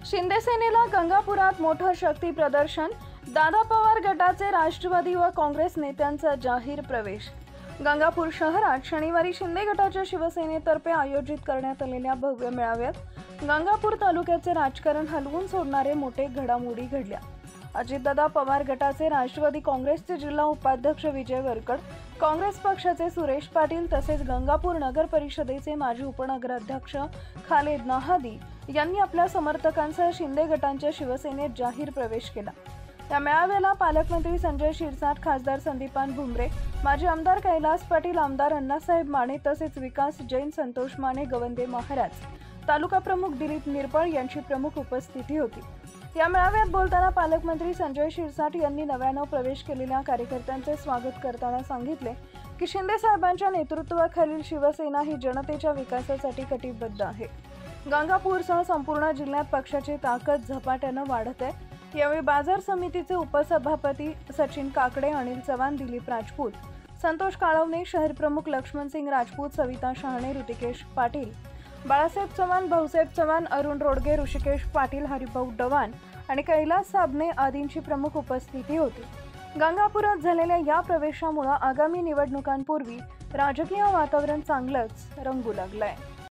शिंदे सेनेला गंगापुरात मोठं शक्ती प्रदर्शन। दादा पवार गटाचे राष्ट्रवादी व काँग्रेस नेत्यांचा जाहीर प्रवेश। गंगापूर शहरात शनिवारी शिंदे गटाच्या शिवसेनेतर्फे आयोजित करण्यात आलेल्या भव्य मेळाव्यात गंगापूर तालुक्याचे राजकारण हलवून सोडणारे मोठे घडामोडी घडल्या। अजितदादा पवार गटाचे राष्ट्रवादी काँग्रेसचे जिल्हा उपाध्यक्ष विजय वरकड, काँग्रेस पक्षाचे सुरेश पाटील तसेच गंगापूर नगर परिषदेचे माजी उपनगराध्यक्ष खालेद नाहादी यांनी आपल्या समर्थकांसह शिंदे गटांच्या शिवसेनेत जाहीर प्रवेश केला। या मेळाव्याला पालकमंत्री संजय शिरसाट, खासदार संदीपान भुमरे, माजी आमदार कैलास पाटील, आमदार अण्णासाहेब माने तसेच विकास जैन, संतोष माने, गवंदे महाराज, तालुका प्रमुख दिलीप निरपळ यांची प्रमुख उपस्थिती होती। या मेळाव्यात बोलताना पालकमंत्री संजय शिरसाट यांनी नव्यानं प्रवेश केलेल्या कार्यकर्त्यांचे स्वागत करताना सांगितले की शिंदे साहेबांच्या नेतृत्वाखालील शिवसेना ही जनतेच्या विकासासाठी कटिबद्ध आहे। गंगापूरसह संपूर्ण जिल्ह्यात पक्षाची ताकद झपाट्यानं वाढत आहे। यावेळी बाजार समितीचे उपसभापती सचिन काकडे, अनिल चव्हाण, दिलीप राजपूत, संतोष काळवणे, शहर प्रमुख लक्ष्मणसिंग राजपूत, सविता शहाणे, ऋतिकेश पाटील, बाळासाहेब चव्हाण, भाऊसाहेब चव्हाण, अरुण रोडगे, ऋषिकेश पाटील, हरिभाऊ डवान आणि कैलास साबणे आदींची प्रमुख उपस्थिती होती। गंगापुरात झालेल्या या प्रवेशामुळे आगामी निवडणुकांपूर्वी राजकीय वातावरण चांगलंच रंगू लागलंय।